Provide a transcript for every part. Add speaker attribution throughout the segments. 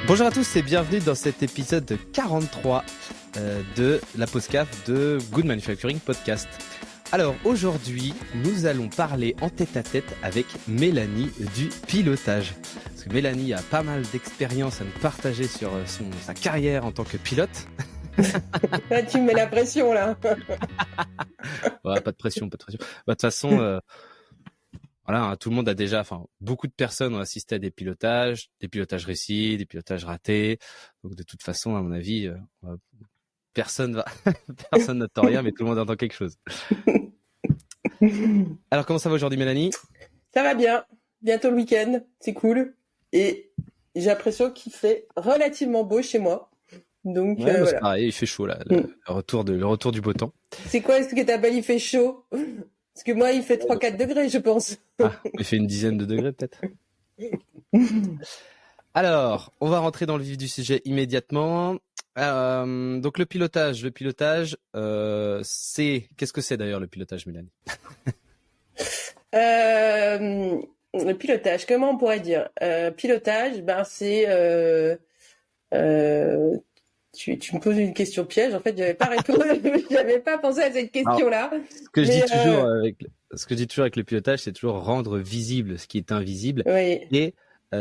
Speaker 1: Bonjour à tous et bienvenue dans cet épisode 43 de la podcast de Good Manufacturing Podcast. Alors aujourd'hui, nous allons parler en tête-à-tête avec Mélanie du pilotage. Parce que Mélanie a pas mal d'expérience à nous partager sur sa carrière en tant que pilote.
Speaker 2: Là, tu me mets la pression là.
Speaker 1: Ouais, pas de pression. De toute façon, voilà, tout le monde a déjà, beaucoup de personnes ont assisté à des pilotages réussis, des pilotages ratés. Donc de toute façon, à mon avis, personne n'attend rien, mais tout le monde entend quelque chose. Alors comment ça va aujourd'hui, Mélanie ?
Speaker 2: Ça va bien. Bientôt le week-end, c'est cool. Et j'ai l'impression qu'il fait relativement beau chez moi. Donc
Speaker 1: ouais,
Speaker 2: voilà.
Speaker 1: C'est pareil, il fait chaud là, le retour du beau temps.
Speaker 2: C'est quoi, est-ce que t'appelles il fait chaud ? Parce que moi, il fait 3-4 degrés, je pense.
Speaker 1: Il fait une dizaine de degrés peut-être. Alors, on va rentrer dans le vif du sujet immédiatement. Donc le pilotage, qu'est-ce que c'est d'ailleurs le pilotage, Mélanie ?
Speaker 2: Le pilotage, comment on pourrait dire ? Pilotage, c'est... Tu me poses une question piège. En fait, j'avais pas pensé à cette question-là.
Speaker 1: Ce que je dis toujours avec le pilotage, c'est toujours rendre visible ce qui est invisible.
Speaker 2: Oui.
Speaker 1: Et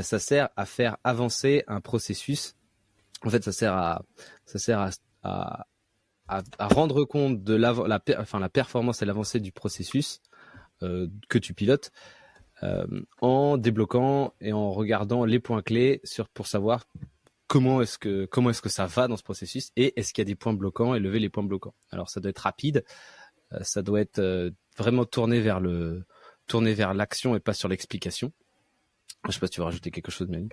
Speaker 1: ça sert à faire avancer un processus. En fait, ça sert à rendre compte de la performance et l'avancée du processus que tu pilotes en débloquant et en regardant les points clés pour savoir comment est-ce que ça va dans ce processus et est-ce qu'il y a des points bloquants et lever les points bloquants. Alors ça doit être rapide, ça doit être vraiment tourné vers l'action et pas sur l'explication. Je sais pas si tu veux rajouter quelque chose, Mélanie.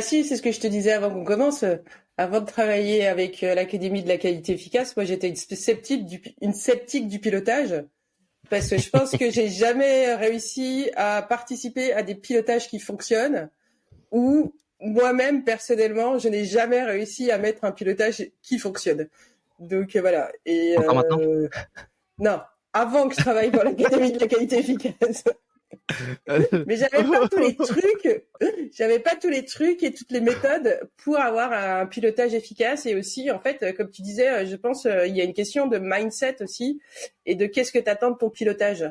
Speaker 2: Si, c'est ce que je te disais avant qu'on commence. Avant de travailler avec l'Académie de la qualité efficace, moi j'étais une sceptique du pilotage parce que je pense que j'ai jamais réussi à participer à des pilotages qui fonctionnent ou moi-même, personnellement, je n'ai jamais réussi à mettre un pilotage qui fonctionne. Donc voilà. Et
Speaker 1: encore maintenant ?
Speaker 2: Non, avant que je travaille pour l'Académie de la qualité efficace. Mais j'avais pas tous les trucs et toutes les méthodes pour avoir un pilotage efficace. Et aussi, en fait, comme tu disais, je pense il y a une question de mindset aussi et de qu'est-ce que tu attends de ton pilotage.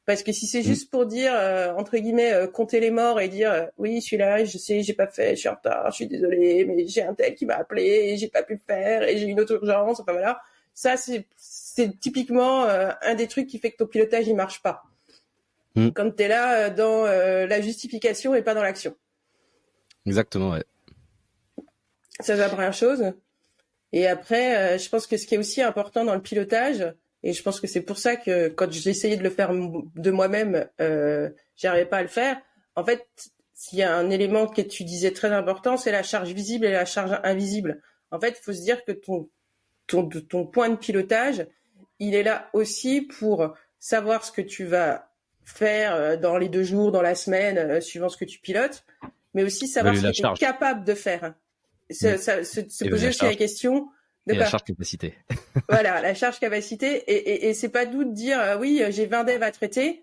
Speaker 2: Parce que si c'est juste pour dire, entre guillemets, compter les morts et dire, oui, celui-là, je sais, j'ai pas fait, je suis en retard, je suis désolé, mais j'ai un tel qui m'a appelé et j'ai pas pu le faire et j'ai une autre urgence, enfin voilà. Ça, c'est typiquement un des trucs qui fait que ton pilotage, il marche pas. Quand t'es là dans la justification et pas dans l'action.
Speaker 1: Exactement, ouais.
Speaker 2: Ça, c'est la première chose. Et après, je pense que ce qui est aussi important dans le pilotage, et je pense que c'est pour ça que quand j'ai essayé de le faire de moi-même, j'arrivais pas à le faire. En fait, s'il y a un élément que tu disais très important, c'est la charge visible et la charge invisible. En fait, il faut se dire que ton point de pilotage, il est là aussi pour savoir ce que tu vas faire dans les 2 jours, dans la semaine, suivant ce que tu pilotes, mais aussi savoir ce que tu es capable de faire. Se poser aussi la question...
Speaker 1: Et la charge capacité.
Speaker 2: Voilà, la charge capacité. Et c'est pas doux de dire, oui, j'ai 20 devs à traiter.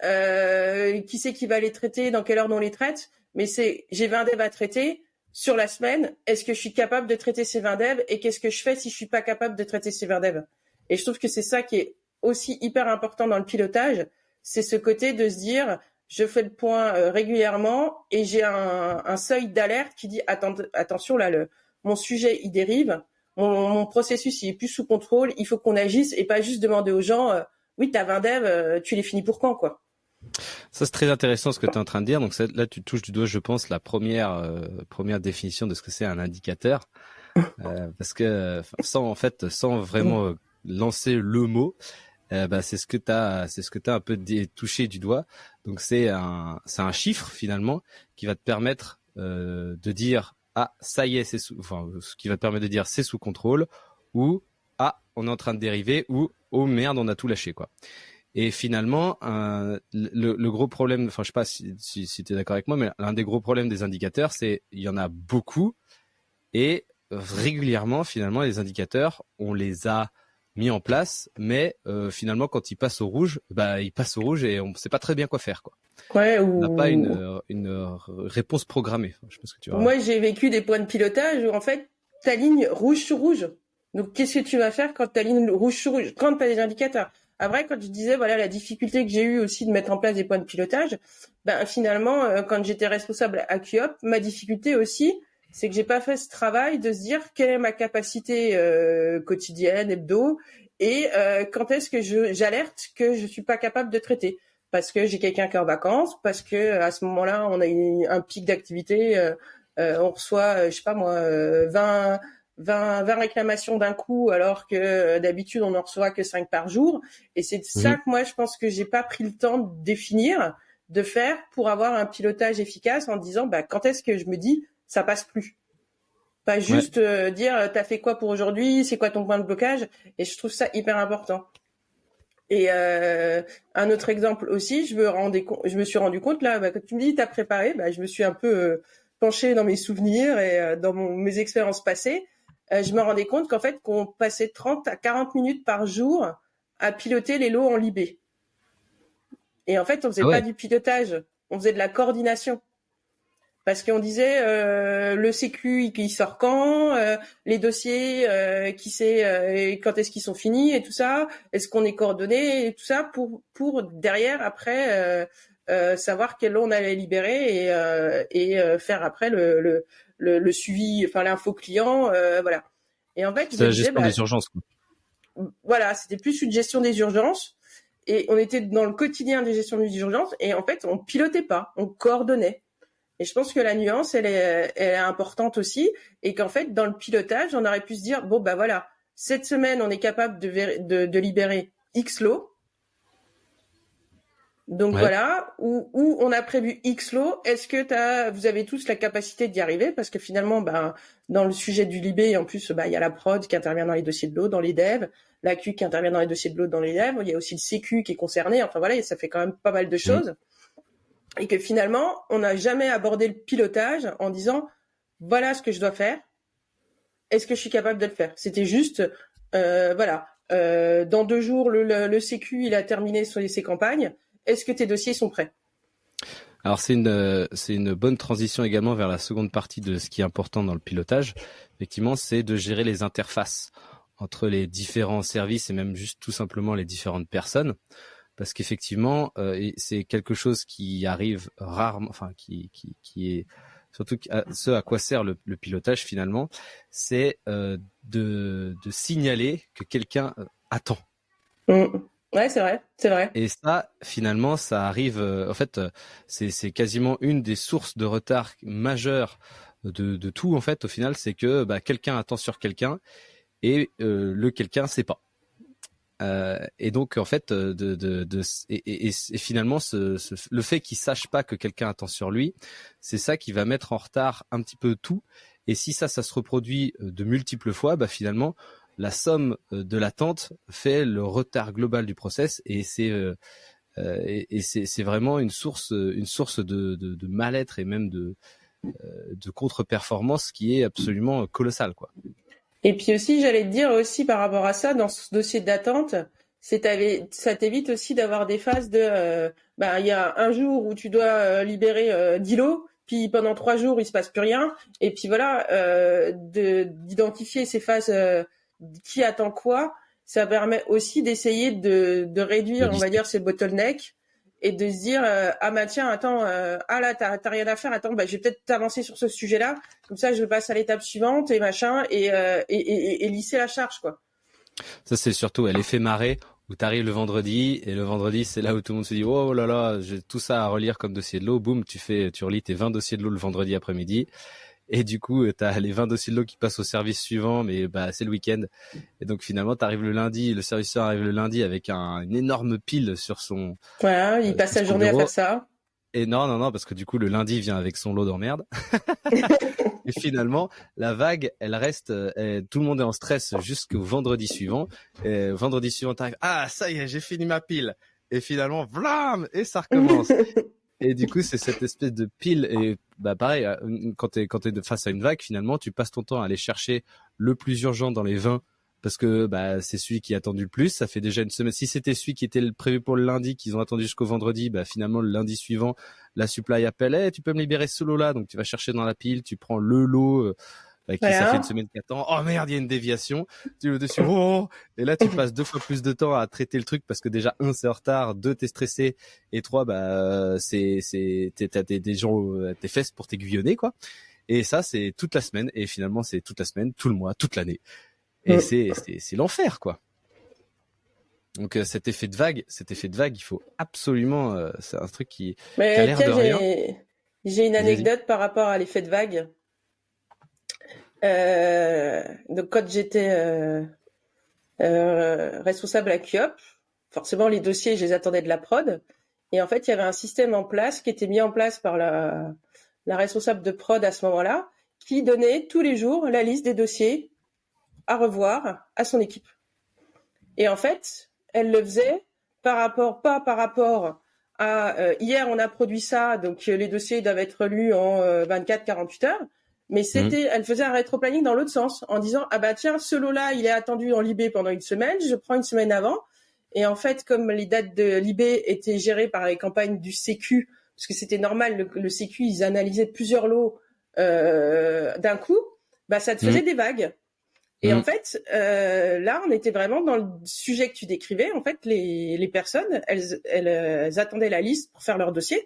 Speaker 2: Qui c'est qui va les traiter, dans quelle ordre on les traite ? Mais j'ai 20 devs à traiter sur la semaine. Est-ce que je suis capable de traiter ces 20 devs ? Et qu'est-ce que je fais si je suis pas capable de traiter ces 20 devs ? Et je trouve que c'est ça qui est aussi hyper important dans le pilotage. C'est ce côté de se dire, je fais le point régulièrement et j'ai un seuil d'alerte qui dit, attention là, mon sujet, il dérive. Mon processus, il est plus sous contrôle. Il faut qu'on agisse et pas juste demander aux gens, oui, t'as 20 devs, tu les finis pour quand, quoi.
Speaker 1: Ça, c'est très intéressant ce que tu es en train de dire. Donc là, tu touches du doigt, je pense, la première définition de ce que c'est un indicateur. Parce que sans vraiment lancer le mot, c'est ce que t'as un peu touché du doigt. Donc c'est un chiffre finalement qui va te permettre de dire ça y est, ce qui va te permettre de dire c'est sous contrôle, ou on est en train de dériver, ou oh merde, on a tout lâché, quoi. Et finalement, le gros problème, je sais pas si tu es d'accord avec moi, mais l'un des gros problèmes des indicateurs, c'est il y en a beaucoup et régulièrement, finalement, les indicateurs, on les a mis en place, mais finalement, quand ils passent au rouge, ils passent au rouge et on sait pas très bien quoi faire, quoi.
Speaker 2: Ouais,
Speaker 1: On n'a pas
Speaker 2: ou
Speaker 1: une réponse programmée. Je sais pas ce que tu vois.
Speaker 2: moi j'ai vécu des points de pilotage où en fait ta ligne rouge sur rouge. Donc qu'est-ce que tu vas faire quand ta ligne rouge sur rouge, quand tu as des indicateurs. Après, quand je disais voilà la difficulté que j'ai eu aussi de mettre en place des points de pilotage, ben finalement quand j'étais responsable à QOP, ma difficulté aussi, c'est que j'ai pas fait ce travail de se dire quelle est ma capacité quotidienne, hebdo, et quand est-ce que j'alerte que je suis pas capable de traiter, parce que j'ai quelqu'un qui est en vacances, parce que à ce moment-là on a un pic d'activité, on reçoit je sais pas moi 20 réclamations d'un coup, alors que d'habitude on en reçoit que 5 par jour. Et c'est ça
Speaker 1: Mhm.
Speaker 2: que moi je pense que j'ai pas pris le temps de définir, de faire pour avoir un pilotage efficace en disant bah quand est-ce que je me dis ça passe plus. Pas
Speaker 1: Ouais.
Speaker 2: juste dire t'as fait quoi pour aujourd'hui, c'est quoi ton point de blocage. Et je trouve ça hyper important. Et un autre exemple aussi, je me suis rendu compte là, bah, quand tu me dis t'as préparé, bah, je me suis un peu penchée dans mes souvenirs et dans mes expériences passées. Je me rendais compte qu'en fait qu'on passait 30 à 40 minutes par jour à piloter les lots en Libé. Et en fait on faisait
Speaker 1: Ah
Speaker 2: pas
Speaker 1: ouais.
Speaker 2: du pilotage, on faisait de la coordination. Parce qu'on disait le sécu il sort quand, les dossiers qui sait quand est-ce qu'ils sont finis et tout ça, est-ce qu'on est coordonné et tout ça pour derrière après savoir quel lot on allait libérer et faire après le suivi, enfin l'info client, voilà. Et en fait je
Speaker 1: C'est
Speaker 2: me
Speaker 1: la
Speaker 2: disais
Speaker 1: gestion
Speaker 2: bah
Speaker 1: des urgences, quoi.
Speaker 2: voilà, c'était plus une gestion des urgences et on était dans le quotidien des gestions des urgences et en fait on pilotait pas, on coordonnait. Et je pense que la nuance, elle est importante aussi, et qu'en fait, dans le pilotage, on aurait pu se dire bon bah voilà, cette semaine, on est capable de libérer X lots. Donc
Speaker 1: Ouais.
Speaker 2: voilà, où on a prévu X lots. Est-ce que vous avez tous la capacité d'y arriver? Parce que finalement, bah, dans le sujet du Libé, en plus, bah, il y a la prod qui intervient dans les dossiers de l'eau, dans les devs, la Q qui intervient dans les dossiers de l'eau, dans les devs. Il y a aussi le CQ qui est concerné. Enfin voilà, et ça fait quand même pas mal de
Speaker 1: Mhm.
Speaker 2: choses. Et que finalement, on n'a jamais abordé le pilotage en disant voilà ce que je dois faire. Est-ce que je suis capable de le faire? C'était juste, voilà, dans 2 jours, le Sécu, il a terminé ses campagnes. Est-ce que tes dossiers sont prêts?
Speaker 1: Alors c'est une bonne transition également vers la seconde partie de ce qui est important dans le pilotage. Effectivement, c'est de gérer les interfaces entre les différents services et même juste tout simplement les différentes personnes. Parce qu'effectivement, c'est quelque chose qui arrive rarement, enfin qui est surtout ce à quoi sert le pilotage finalement, c'est de signaler que quelqu'un attend.
Speaker 2: Mmh. Ouais, c'est vrai, c'est vrai.
Speaker 1: Et ça, finalement, ça arrive. En fait, c'est quasiment une des sources de retard majeures de tout. En fait, au final, c'est que bah, quelqu'un attend sur quelqu'un et le quelqu'un sait pas. Et donc en fait et finalement le fait qu'il sache pas que quelqu'un attend sur lui, c'est ça qui va mettre en retard un petit peu tout. Et si ça se reproduit de multiples fois, bah finalement la somme de l'attente fait le retard global du process et c'est vraiment une source de mal-être et même de contre-performance qui est absolument colossale, quoi.
Speaker 2: Et puis aussi, j'allais te dire aussi par rapport à ça, dans ce dossier d'attente, ça t'évite aussi d'avoir des phases de, bah, il y a un jour où tu dois libérer 10 lots, puis pendant 3 jours, il se passe plus rien. Et puis voilà, d'identifier ces phases, qui attend quoi, ça permet aussi d'essayer de
Speaker 1: De
Speaker 2: réduire, on va
Speaker 1: lister.
Speaker 2: dire, ces bottlenecks et de se dire, ah bah tiens, attends, ah là, t'as rien à faire, attends, bah, je vais peut-être t'avancer sur ce sujet-là. Comme ça, je passe à l'étape suivante et machin et lisser la charge, quoi.
Speaker 1: Ça, c'est surtout l'effet marée où t'arrives le vendredi et le vendredi, c'est là où tout le monde se dit oh là là, j'ai tout ça à relire comme dossier de l'eau. Boum, tu relis tes 20 dossiers de l'eau le vendredi après-midi. Et du coup, t'as les 20 dossiers de l'eau qui passent au service suivant, mais bah c'est le week-end. Et donc finalement, t'arrives le lundi, le serviceur arrive le lundi avec une énorme pile
Speaker 2: Voilà, il passe
Speaker 1: sur
Speaker 2: sa
Speaker 1: son
Speaker 2: journée à faire
Speaker 1: bureau.
Speaker 2: ça.
Speaker 1: Et non, parce que du coup, le lundi vient avec son lot d'emmerde. Et finalement, la vague, elle reste, tout le monde est en stress jusqu'au vendredi suivant. Et vendredi suivant, t'arrives, ah, ça y est, j'ai fini ma pile. Et finalement, vlam, et ça recommence. Et du coup, c'est cette espèce de pile. Et bah pareil, quand t'es face à une vague, finalement, tu passes ton temps à aller chercher le plus urgent dans les 20 parce que bah c'est celui qui a attendu le plus. Ça fait déjà une semaine. Si c'était celui qui était prévu pour le lundi, qu'ils ont attendu jusqu'au vendredi, bah finalement le lundi suivant, la supply appelle, hey, tu peux me libérer ce lot-là. Donc tu vas chercher dans la pile, tu prends le lot. Qui ça fait une semaine qui attend. Oh merde, il y a une déviation. Tu le dessus. Oh, et là tu passes 2 fois plus de temps à traiter le truc parce que déjà c'est en retard, 2 t'es stressé et 3 bah t'as des gens tes fesses pour t'aiguillonner quoi. Et ça c'est toute la semaine et finalement c'est toute la semaine, tout le mois, toute l'année. Et c'est l'enfer quoi. Donc cet effet de vague, il faut absolument c'est un truc qui a l'air de rien.
Speaker 2: J'ai une anecdote par rapport à l'effet de vague. Donc quand j'étais responsable à QUIOP, forcément les dossiers je les attendais de la prod, et en fait il y avait un système en place qui était mis en place par la responsable de prod à ce moment-là, qui donnait tous les jours la liste des dossiers à revoir à son équipe. Et en fait elle le faisait pas par rapport à hier on a produit ça, donc les dossiers doivent être lus en 24-48 heures. Mais elle faisait un rétro-planning dans l'autre sens, en disant, ah bah tiens, ce lot-là, il est attendu en Libé pendant une semaine, je prends une semaine avant. Et en fait, comme les dates de Libé étaient gérées par les campagnes du Sécu, parce que c'était normal, le Sécu, ils analysaient plusieurs lots d'un coup, bah ça te faisait des vagues. Et en fait, là, on était vraiment dans le sujet que tu décrivais. En fait, les personnes, elles attendaient la liste pour faire leur dossier.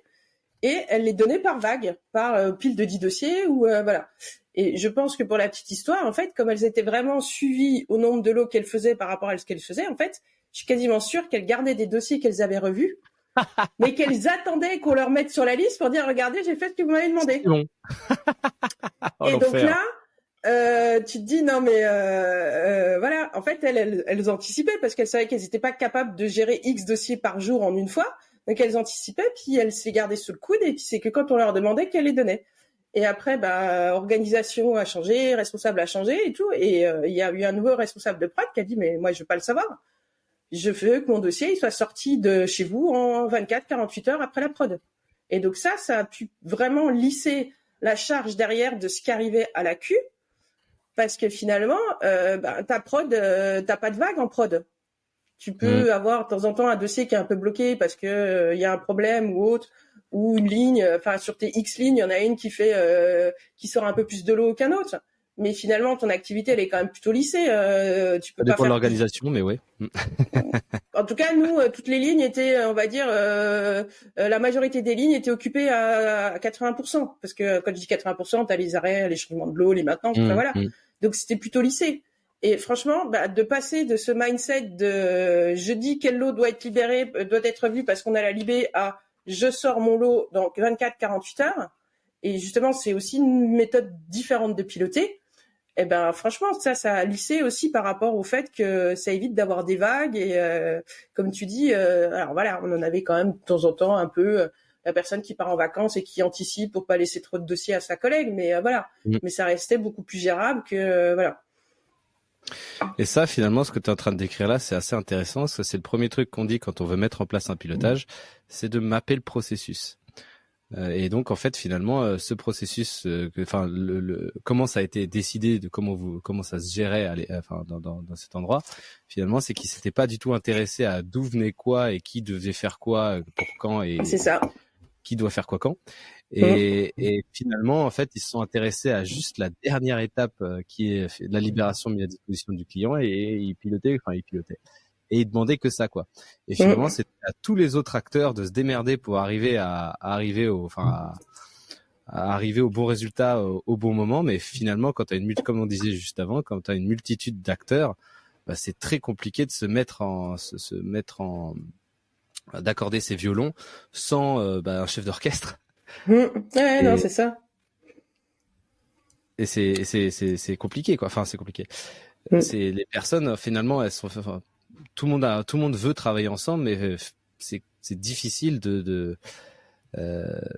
Speaker 2: Et elle les donnait par vague, par pile de 10 dossiers ou voilà. Et je pense que pour la petite histoire, en fait, comme elles étaient vraiment suivies au nombre de lots qu'elles faisaient par rapport à ce qu'elles faisaient, en fait, je suis quasiment sûre qu'elles gardaient des dossiers qu'elles avaient revus, mais qu'elles attendaient qu'on leur mette sur la liste pour dire regardez, j'ai fait ce que vous m'avez demandé.
Speaker 1: Bon.
Speaker 2: Oh, et donc là, tu te dis non mais voilà, en fait elles anticipaient parce qu'elles savaient qu'elles n'étaient pas capables de gérer X dossiers par jour en une fois. Donc elles anticipaient, puis elles se les gardaient sous le coude, et puis c'est que quand on leur demandait qu'elles les donnaient. Et après, bah, organisation a changé, responsable a changé et tout, et il y a eu un nouveau responsable de prod qui a dit mais moi je veux pas le savoir. Je veux que mon dossier il soit sorti de chez vous en 24-48 heures après la prod. Et donc ça a pu vraiment lisser la charge derrière de ce qui arrivait à la Q, parce que finalement, ta prod, t'as pas de vague en prod. Tu peux avoir de temps en temps un dossier qui est un peu bloqué parce que y a un problème ou autre, ou une ligne, enfin sur tes X lignes, il y en a une qui sort un peu plus de l'eau qu'un autre. Mais finalement, ton activité, elle est quand même plutôt lissée. Tu peux
Speaker 1: ça dépend
Speaker 2: pas faire
Speaker 1: de l'organisation, mais ouais.
Speaker 2: En tout cas, nous, toutes les lignes étaient, on va dire, la majorité des lignes étaient occupées à 80%. Parce que quand je dis 80%, t'as les arrêts, les changements de l'eau, les maintenances, enfin voilà. Donc c'était plutôt lissé. Et franchement, de passer de ce mindset de je dis quel lot doit être libéré, doit être vu parce qu'on a la libé, à je sors mon lot dans 24-48 heures. Et justement, c'est aussi une méthode différente de piloter. Et ben franchement, ça a lissé aussi par rapport au fait que ça évite d'avoir des vagues. Et comme tu dis, alors voilà, on en avait quand même de temps en temps un peu la personne qui part en vacances et qui anticipe pour pas laisser trop de dossiers à sa collègue. Mais voilà, mais ça restait beaucoup plus gérable que voilà.
Speaker 1: Et ça, finalement, ce que tu es en train de décrire là, c'est assez intéressant, parce que c'est le premier truc qu'on dit quand on veut mettre en place un pilotage, c'est de mapper le processus. Et donc, en fait, finalement, ce processus, comment ça a été décidé, de comment ça se gérait, dans cet endroit, finalement, c'est qu'ils s'étaient pas du tout intéressés à d'où venait quoi et qui devait faire quoi, pour quand, et
Speaker 2: c'est ça.
Speaker 1: Qui doit faire quoi quand. Et finalement, en fait, ils se sont intéressés à juste la dernière étape qui est la libération mise à disposition du client, et ils pilotaient. Et ils demandaient que ça, quoi. Et finalement, c'était à tous les autres acteurs de se démerder pour arriver arriver au bon résultat au bon moment. Mais finalement, quand t'as comme on disait juste avant, quand t'as une multitude d'acteurs, bah, c'est très compliqué de se mettre d'accorder ses violons sans un chef d'orchestre.
Speaker 2: Ouais, non, c'est ça.
Speaker 1: Et c'est compliqué, quoi. Enfin, c'est compliqué. C'est les personnes, finalement, elles sont, tout le monde veut travailler ensemble, mais c'est difficile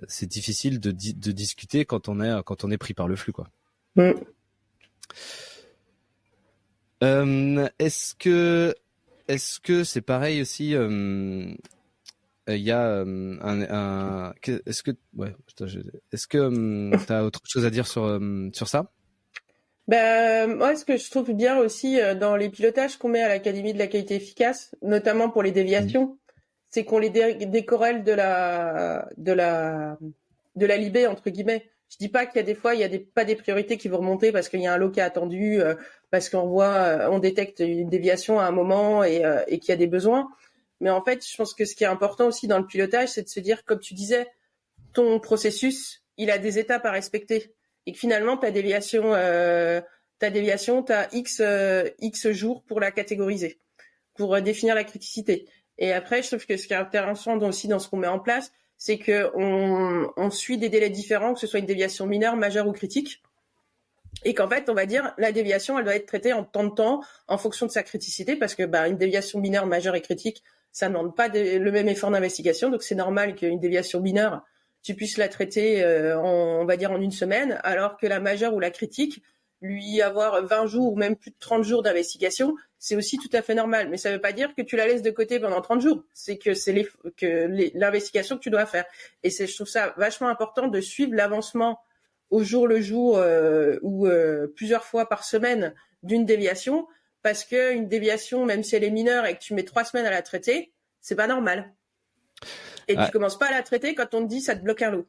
Speaker 1: c'est difficile de discuter quand on est pris par le flux, quoi. Est-ce que c'est pareil aussi? Il y a est-ce que t'as autre chose à dire sur ça?
Speaker 2: Moi, ce que je trouve bien aussi dans les pilotages qu'on met à l'Académie de la qualité efficace, notamment pour les
Speaker 1: Mm.
Speaker 2: déviations, c'est qu'on les décorrèle de la libé entre guillemets. Je dis pas qu'il y a des fois il y a pas des priorités qui vont remonter parce qu'il y a un lot qui est attendu, parce qu'on voit, on détecte une déviation à un moment et qu'il y a des besoins. Mais en fait, je pense que ce qui est important aussi dans le pilotage, c'est de se dire, comme tu disais, ton processus, il a des étapes à respecter. Et que finalement, t'as X jours pour la catégoriser, pour définir la criticité. Et après, je trouve que ce qui est intéressant aussi dans ce qu'on met en place, c'est que on suit des délais différents, que ce soit une déviation mineure, majeure ou critique. Et qu'en fait, on va dire, la déviation, elle doit être traitée en temps de temps, en fonction de sa criticité, parce que une déviation mineure, majeure et critique, ça ne demande pas le même effort d'investigation. Donc c'est normal qu'une déviation mineure, tu puisses la traiter, on va dire, en une semaine, alors que la majeure ou la critique, lui avoir 20 jours ou même plus de 30 jours d'investigation, c'est aussi tout à fait normal. Mais ça ne veut pas dire que tu la laisses de côté pendant 30 jours. C'est que c'est l'investigation que tu dois faire. Et je trouve ça vachement important de suivre l'avancement au jour le jour ou plusieurs fois par semaine d'une déviation, parce qu'une déviation, même si elle est mineure et que tu mets 3 semaines à la traiter, c'est pas normal. Et tu commences pas à la traiter quand on te dit ça te bloque un lot.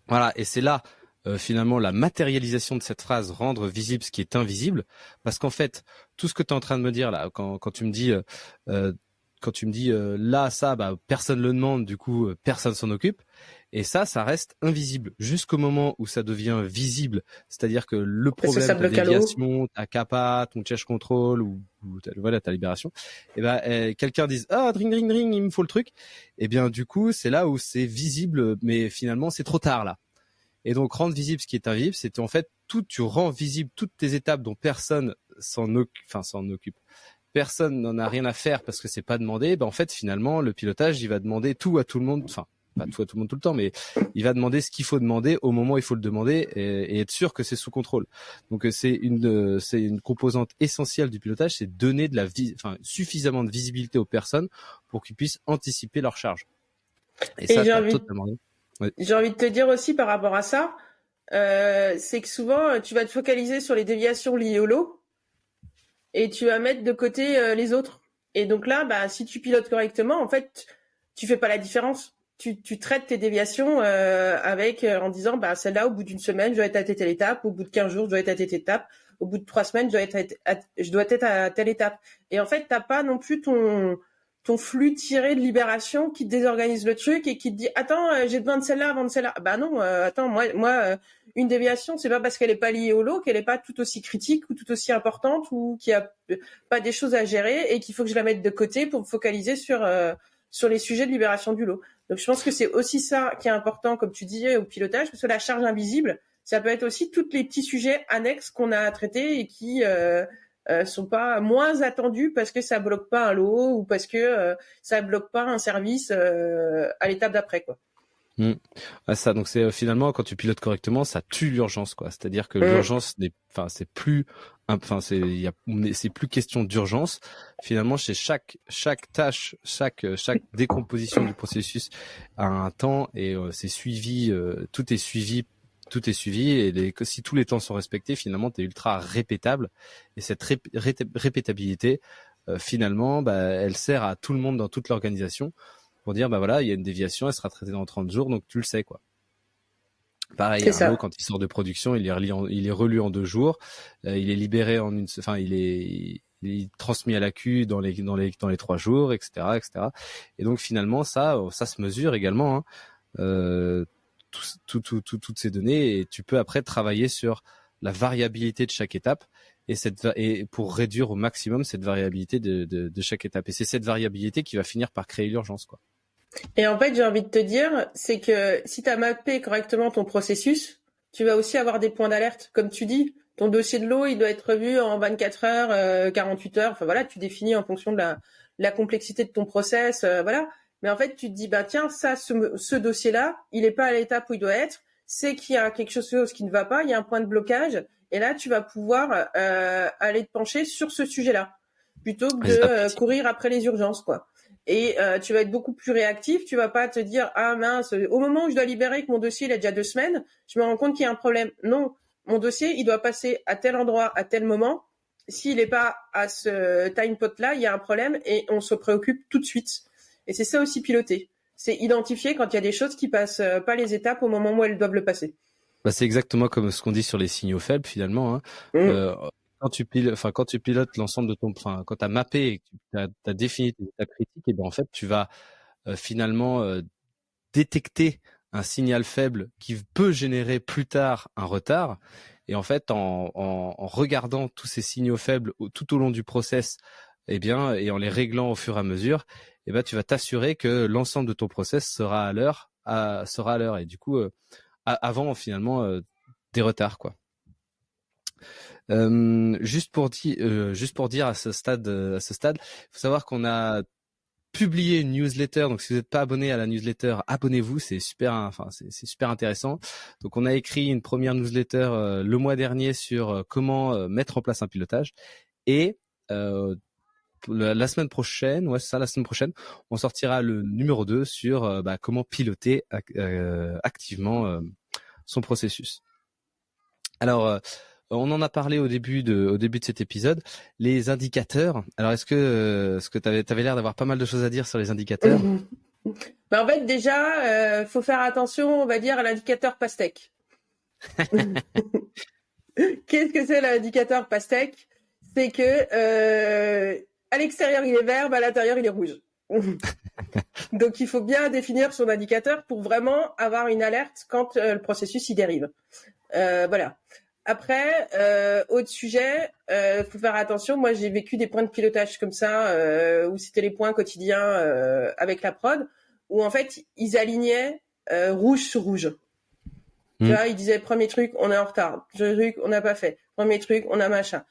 Speaker 1: Voilà, et c'est là finalement la matérialisation de cette phrase, rendre visible ce qui est invisible, parce qu'en fait tout ce que tu es en train de me dire là, quand tu me dis là ça, personne le demande, du coup personne s'en occupe, et ça reste invisible jusqu'au moment où ça devient visible, c'est-à-dire que le problème, ta déviation, ta capa, ton change control ou ta libération, et quelqu'un dise dring dring dring, il me faut le truc, et bien du coup c'est là où c'est visible, mais finalement c'est trop tard là. Et donc rendre visible ce qui est invisible, c'est en fait tu rends visible toutes tes étapes dont personne s'en occupe. Personne n'en a rien à faire parce que c'est pas demandé. En fait, finalement, le pilotage, il va demander tout à tout le monde. Enfin, pas tout à tout le monde tout le temps, mais il va demander ce qu'il faut demander au moment où il faut le demander et être sûr que c'est sous contrôle. Donc c'est une composante essentielle du pilotage, c'est donner suffisamment de visibilité aux personnes pour qu'ils puissent anticiper leur charge. Et ça, t'as totalement raison.
Speaker 2: Ouais. J'ai envie de te dire aussi par rapport à ça, c'est que souvent tu vas te focaliser sur les déviations liées au lot et tu vas mettre de côté les autres. Et donc là, si tu pilotes correctement, en fait, tu fais pas la différence. Tu traites tes déviations en disant celle-là au bout d'une semaine je dois être à telle étape, au bout de 15 jours je dois être à telle étape, au bout de 3 semaines je dois être à telle étape. Et en fait, t'as pas non plus ton flux tiré de libération qui te désorganise le truc et qui te dit attends j'ai besoin de celle-là avant de celle-là. Non, attends, moi une déviation, c'est pas parce qu'elle est pas liée au lot qu'elle est pas tout aussi critique ou tout aussi importante ou qu'il y a pas des choses à gérer et qu'il faut que je la mette de côté pour me focaliser sur les sujets de libération du lot. Donc je pense que c'est aussi ça qui est important, comme tu disais, au pilotage, parce que la charge invisible, ça peut être aussi tous les petits sujets annexes qu'on a à traiter et qui sont pas moins attendus parce que ça bloque pas un lot ou parce que ça bloque pas un service à l'étape d'après, quoi.
Speaker 1: Ça, donc c'est finalement quand tu pilotes correctement, ça tue l'urgence, quoi. C'est-à-dire que l'urgence c'est plus question d'urgence. Finalement, chez chaque tâche, chaque décomposition du processus a un temps et c'est suivi, tout est suivi. Et si tous les temps sont respectés, finalement, t'es ultra répétable. Et cette répétabilité, finalement, elle sert à tout le monde dans toute l'organisation pour dire il y a une déviation, elle sera traitée dans 30 jours, donc tu le sais, quoi. Pareil, un lot, quand il sort de production, il est relu en 2 jours, il est libéré il est transmis à la Q dans les 3 jours, etc., etc. Et donc finalement ça se mesure également, toutes ces données, et tu peux après travailler sur la variabilité de chaque étape et pour réduire au maximum cette variabilité de chaque étape. Et c'est cette variabilité qui va finir par créer l'urgence, quoi.
Speaker 2: Et en fait, j'ai envie de te dire, c'est que si tu as mappé correctement ton processus, tu vas aussi avoir des points d'alerte. Comme tu dis, ton dossier de lot, il doit être revu en 24 heures, 48 heures. Enfin voilà, tu définis en fonction de la complexité de ton process, voilà. Mais en fait, tu te dis, tiens, ce dossier-là, il est pas à l'étape où il doit être. C'est qu'il y a quelque chose qui ne va pas, il y a un point de blocage. Et là, tu vas pouvoir aller te pencher sur ce sujet-là, plutôt que de courir après les urgences, quoi. Et tu vas être beaucoup plus réactif. Tu vas pas te dire mince, au moment où je dois libérer que mon dossier il a déjà 2 semaines, je me rends compte qu'il y a un problème. Non, mon dossier, il doit passer à tel endroit, à tel moment. S'il n'est pas à ce time pot-là, il y a un problème et on se préoccupe tout de suite. Et c'est ça aussi piloter. C'est identifier quand il y a des choses qui passent pas les étapes au moment où elles doivent le passer.
Speaker 1: Bah, c'est exactement comme ce qu'on dit sur les signaux faibles finalement. Hein. Quand tu pilotes l'ensemble de quand tu as mappé et que tu as défini tes étapes critiques, et ben en fait tu vas finalement détecter un signal faible qui peut générer plus tard un retard. Et en fait, en regardant tous ces signaux faibles tout au long du process, et en les réglant au fur et à mesure, tu vas t'assurer que l'ensemble de ton process sera à l'heure, Et du coup, avant finalement des retards, quoi. Juste pour dire à ce stade, il faut savoir qu'on a publié une newsletter. Donc, si vous n'êtes pas abonné à la newsletter, abonnez-vous. C'est super, c'est super intéressant. Donc, on a écrit une première newsletter le mois dernier sur comment mettre en place un pilotage. Et la semaine prochaine, la semaine prochaine, on sortira le numéro 2 sur comment piloter activement son processus. Alors, on en a parlé au début de cet épisode. Les indicateurs. Alors, est-ce que t'avais l'air d'avoir pas mal de choses à dire sur les indicateurs?
Speaker 2: En fait, déjà, faut faire attention, on va dire, à l'indicateur pastèque. Qu'est-ce que c'est l'indicateur pastèque? C'est que à l'extérieur il est vert, à l'intérieur il est rouge. Donc il faut bien définir son indicateur pour vraiment avoir une alerte quand le processus y dérive. Voilà. Après, autre sujet, faut faire attention. Moi, j'ai vécu des points de pilotage comme ça, où c'était les points quotidiens avec la prod, où en fait ils alignaient rouge sur rouge. Tu vois, ils disaient premier truc, on est en retard. Premier truc, on n'a pas fait. Premier truc, on a machin.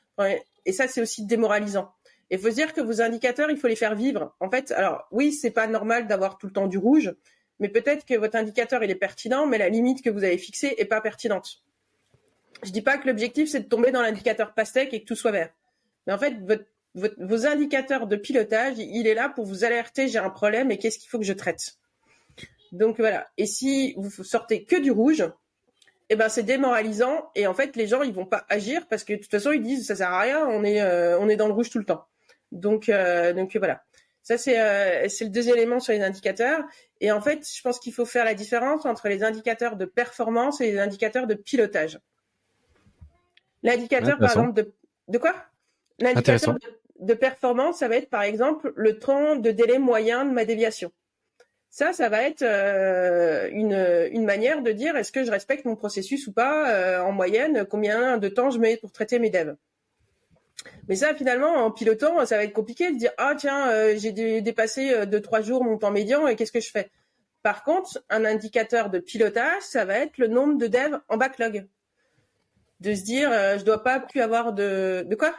Speaker 2: Et ça, c'est aussi démoralisant. Il faut se dire que vos indicateurs, il faut les faire vivre. En fait, alors oui, c'est pas normal d'avoir tout le temps du rouge, mais peut-être que votre indicateur il est pertinent, mais la limite que vous avez fixée est pas pertinente. Je dis pas que l'objectif c'est de tomber dans l'indicateur pastèque et que tout soit vert. Mais en fait, vos indicateurs de pilotage, il est là pour vous alerter, j'ai un problème et qu'est-ce qu'il faut que je traite. Donc voilà. Et si vous sortez que du rouge, c'est démoralisant et en fait les gens ils vont pas agir parce que de toute façon ils disent ça sert à rien, on est dans le rouge tout le temps. Donc voilà. Ça c'est le deuxième élément sur les indicateurs et en fait je pense qu'il faut faire la différence entre les indicateurs de performance et les indicateurs de pilotage. L'indicateur par exemple de quoi? L'indicateur de performance, ça va être par exemple le temps de délai moyen de ma déviation. Ça va être une manière de dire est-ce que je respecte mon processus ou pas en moyenne, combien de temps je mets pour traiter mes devs. Mais ça, finalement, en pilotant, ça va être compliqué de dire ah tiens, j'ai dépassé de 3 jours mon temps médian et qu'est-ce que je fais? Par contre, un indicateur de pilotage, ça va être le nombre de devs en backlog. De se dire je dois pas plus avoir de quoi?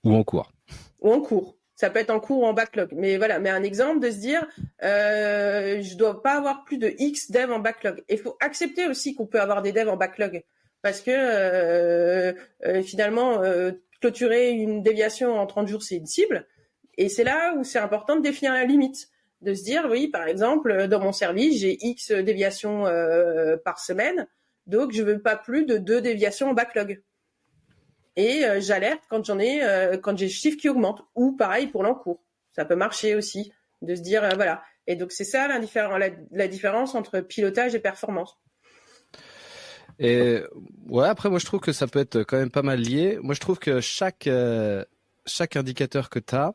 Speaker 1: Ou en cours.
Speaker 2: Ou en cours. Ça peut être en cours ou en backlog. Mais voilà, mais un exemple de se dire, je dois pas avoir plus de X devs en backlog. Et il faut accepter aussi qu'on peut avoir des devs en backlog. Parce que finalement, clôturer une déviation en 30 jours, c'est une cible. Et c'est là où c'est important de définir la limite. De se dire, oui, par exemple, dans mon service, j'ai X déviations par semaine. Donc, je veux pas plus de 2 déviations en backlog. Et j'alerte quand quand j'ai le chiffre qui augmente, ou pareil pour l'encours. Ça peut marcher aussi, de se dire voilà. Et donc c'est ça la différence entre pilotage et performance.
Speaker 1: Et ouais, après moi je trouve que ça peut être quand même pas mal lié. Moi je trouve que chaque indicateur que tu as,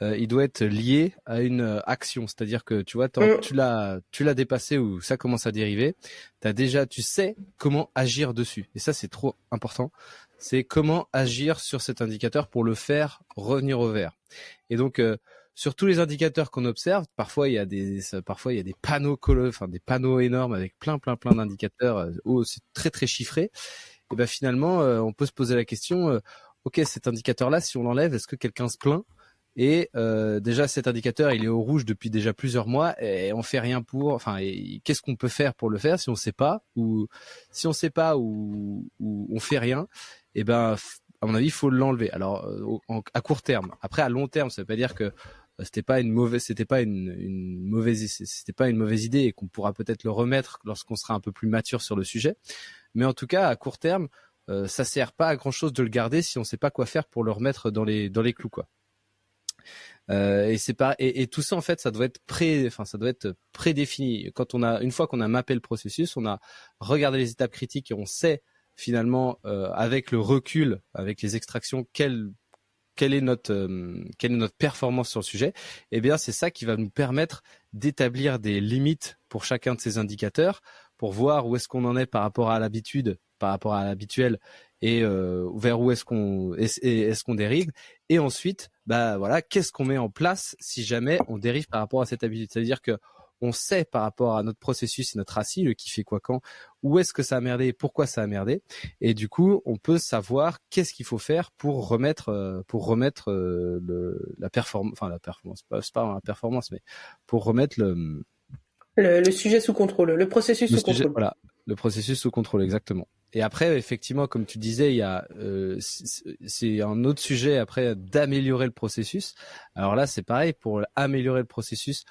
Speaker 1: il doit être lié à une action, c'est-à-dire que tu vois, tu l'as dépassé ou ça commence à dériver, tu sais comment agir dessus. Et ça c'est trop important. C'est comment agir sur cet indicateur pour le faire revenir au vert. Et donc sur tous les indicateurs qu'on observe, parfois il y a des panneaux des panneaux énormes avec plein d'indicateurs où c'est très très chiffré. Et finalement on peut se poser la question OK, cet indicateur là si on l'enlève, est-ce que quelqu'un se plaint? Et déjà cet indicateur il est au rouge depuis déjà plusieurs mois et on fait rien pour. Qu'est-ce qu'on peut faire pour le faire si on sait pas ou on fait rien? À mon avis il faut l'enlever. Alors à court terme. Après à long terme ça veut pas dire que c'était pas une mauvaise idée et qu'on pourra peut-être le remettre lorsqu'on sera un peu plus mature sur le sujet. Mais en tout cas à court terme ça sert pas à grand chose de le garder si on sait pas quoi faire pour le remettre dans les clous, quoi. Et c'est pas et tout ça en fait ça doit être prédéfini. Une fois qu'on a mappé le processus, on a regardé les étapes critiques et on sait finalement avec le recul, avec les extractions, quelle est notre performance sur le sujet. Eh bien c'est ça qui va nous permettre d'établir des limites pour chacun de ces indicateurs, pour voir où est-ce qu'on en est par rapport à l'habitude, par rapport à l'habituel, et vers où est-ce qu'on dérive, et ensuite voilà, qu'est-ce qu'on met en place si jamais on dérive par rapport à cette habitude. C'est-à-dire que on sait par rapport à notre processus et notre assis, le qui fait quoi quand, où est-ce que ça a merdé, pourquoi ça a merdé, et du coup on peut savoir qu'est-ce qu'il faut faire pour remettre la performance, c'est pas la performance, mais pour remettre
Speaker 2: le sujet sous contrôle, le processus sous contrôle.
Speaker 1: Voilà, le processus sous contrôle, exactement. Et après, effectivement, comme tu disais, il y a c'est un autre sujet après d'améliorer le processus. Alors là, c'est pareil, pour améliorer le processus,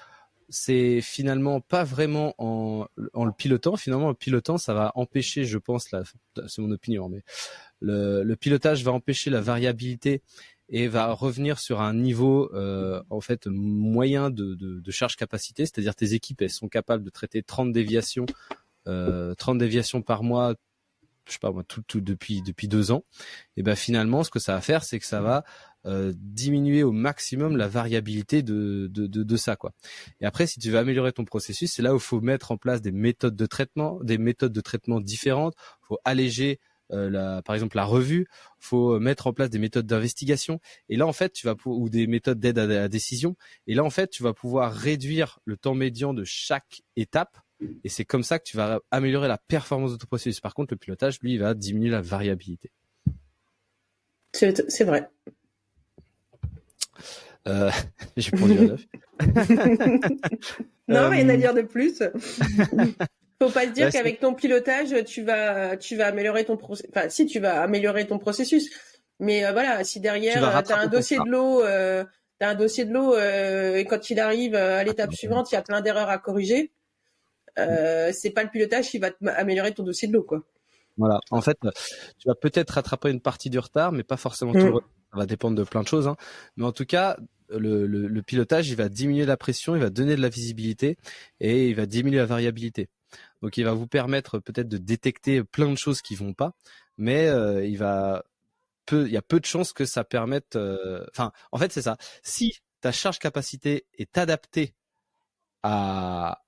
Speaker 1: c'est finalement pas vraiment en le pilotant. Finalement, le pilotant, ça va empêcher, je pense, c'est mon opinion, mais le pilotage va empêcher la variabilité et va revenir sur un niveau en fait moyen de charge capacité, c'est-à-dire tes équipes, elles sont capables de traiter 30 déviations par mois, je sais pas moi, tout depuis 2 ans. Et ben finalement, ce que ça va faire, c'est que ça va diminuer au maximum la variabilité de ça, quoi. Et après, si tu veux améliorer ton processus, c'est là où il faut mettre en place des méthodes de traitement différentes. Il faut alléger par exemple la revue, faut mettre en place des méthodes d'investigation, et là en fait ou des méthodes d'aide à la décision, et là en fait tu vas pouvoir réduire le temps médian de chaque étape, et c'est comme ça que tu vas améliorer la performance de ton processus. Par contre, le pilotage, lui, il va diminuer la variabilité.
Speaker 2: C'est vrai.
Speaker 1: J'ai pondu à l'œuf.
Speaker 2: Non, rien à dire de plus. Faut pas se dire qu'avec ton pilotage, tu vas améliorer ton processus. Enfin, si, tu vas améliorer ton processus. Mais voilà, si derrière, t'as un dossier de l'eau, et quand il arrive à l'étape suivante, il y a plein d'erreurs à corriger, c'est pas le pilotage qui va améliorer ton dossier de l'eau, quoi.
Speaker 1: Voilà. En fait, tu vas peut-être rattraper une partie du retard, mais pas forcément tout le retard. Ça va dépendre de plein de choses, hein. Mais en tout cas, le pilotage, il va diminuer la pression, il va donner de la visibilité et il va diminuer la variabilité. Donc, il va vous permettre peut-être de détecter plein de choses qui vont pas, mais il y a peu de chances que ça permette. En fait, c'est ça. Si ta charge capacité est adaptée à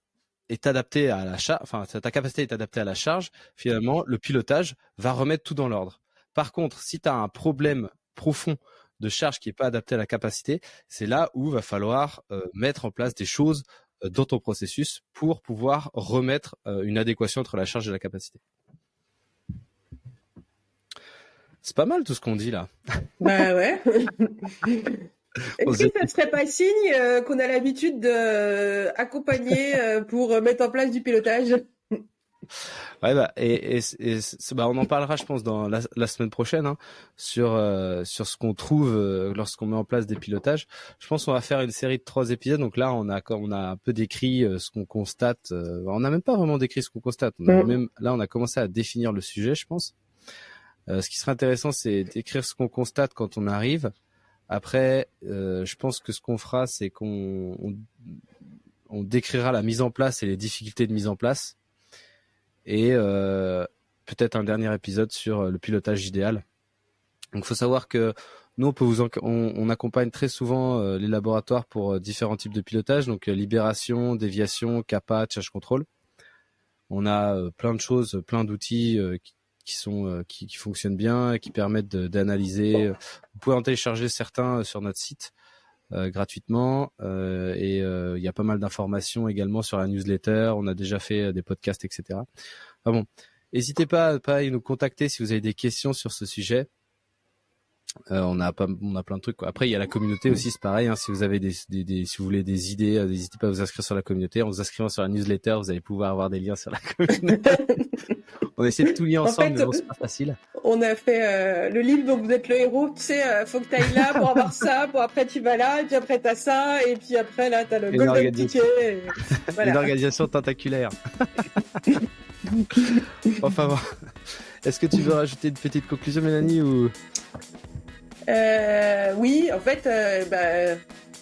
Speaker 1: la charge, ta capacité est adaptée à la charge, finalement, le pilotage va remettre tout dans l'ordre. Par contre, si tu as un problème profond de charge qui n'est pas adapté à la capacité, c'est là où va falloir mettre en place des choses dans ton processus pour pouvoir remettre une adéquation entre la charge et la capacité. C'est pas mal tout ce qu'on dit là.
Speaker 2: Bah ouais. Est-ce que ça ne serait pas signe qu'on a l'habitude d'accompagner pour mettre en place du pilotage?
Speaker 1: Ouais, on en parlera, je pense, dans la semaine prochaine, hein, sur ce qu'on trouve lorsqu'on met en place des pilotages. Je pense qu'on va faire une série de 3 épisodes. Donc là, on a un peu décrit ce qu'on constate. On n'a même pas vraiment décrit ce qu'on constate. On a commencé à définir le sujet, je pense. Ce qui serait intéressant, c'est d'écrire ce qu'on constate quand on arrive. Après, je pense que ce qu'on fera, c'est qu'on décrira la mise en place et les difficultés de mise en place. Et peut-être un dernier épisode sur le pilotage idéal. Donc, faut savoir que nous, on accompagne très souvent les laboratoires pour différents types de pilotage, donc libération, déviation, CAPA, charge control. On a plein de choses, plein d'outils qui fonctionnent bien, qui permettent d'analyser. Vous pouvez en télécharger certains sur notre site gratuitement, et il y a pas mal d'informations également sur la newsletter. On a déjà fait des podcasts, etc. Enfin bon, n'hésitez pas à nous contacter si vous avez des questions sur ce sujet. On a plein de trucs, quoi. Après, il y a la communauté aussi, c'est pareil, hein. Si vous avez si vous voulez des idées, n'hésitez pas à vous inscrire sur la communauté. En vous inscrivant sur la newsletter, vous allez pouvoir avoir des liens sur la communauté. On essaie de tout lier ensemble, mais bon, c'est pas facile.
Speaker 2: On a fait le livre dont vous êtes le héros. Tu sais, faut que tu ailles là pour avoir ça, pour après tu vas là, et puis après t'as ça, et puis après là t'as le golden ticket. Voilà.
Speaker 1: Une organisation tentaculaire. Enfin bon. Est-ce que tu veux rajouter une petite conclusion, Mélanie, ou...
Speaker 2: Oui, en fait,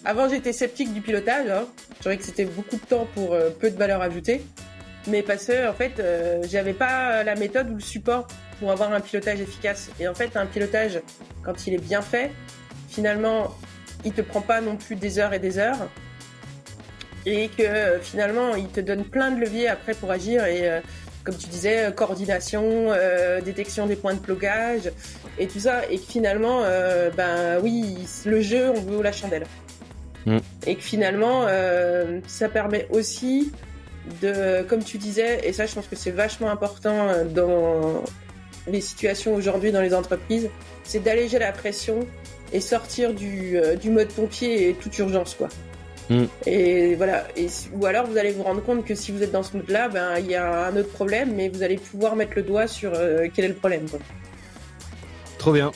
Speaker 2: avant j'étais sceptique du pilotage. Hein. Je trouvais que c'était beaucoup de temps pour peu de valeur ajoutée. Mais parce que, en fait, j'avais pas la méthode ou le support pour avoir un pilotage efficace. Et en fait, un pilotage, quand il est bien fait, finalement, il te prend pas non plus des heures et des heures. Et que finalement, il te donne plein de leviers après pour agir. Et comme tu disais, coordination, détection des points de blocage et tout ça. Et que finalement, oui, le jeu, on veut la chandelle. Et que finalement, ça permet aussi de, comme tu disais, et ça je pense que c'est vachement important dans les situations aujourd'hui dans les entreprises, c'est d'alléger la pression et sortir du mode pompier et toute urgence, quoi. Et voilà. Ou alors vous allez vous rendre compte que si vous êtes dans ce mode-là, il y a un autre problème, mais vous allez pouvoir mettre le doigt sur quel est le problème, quoi.
Speaker 1: Trop bien.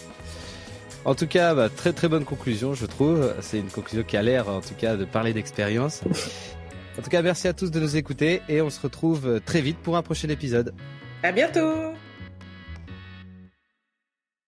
Speaker 1: En tout cas, très très bonne conclusion, je trouve. C'est une conclusion qui a l'air, en tout cas, de parler d'expérience. En tout cas, merci à tous de nous écouter et on se retrouve très vite pour un prochain épisode.
Speaker 2: À bientôt!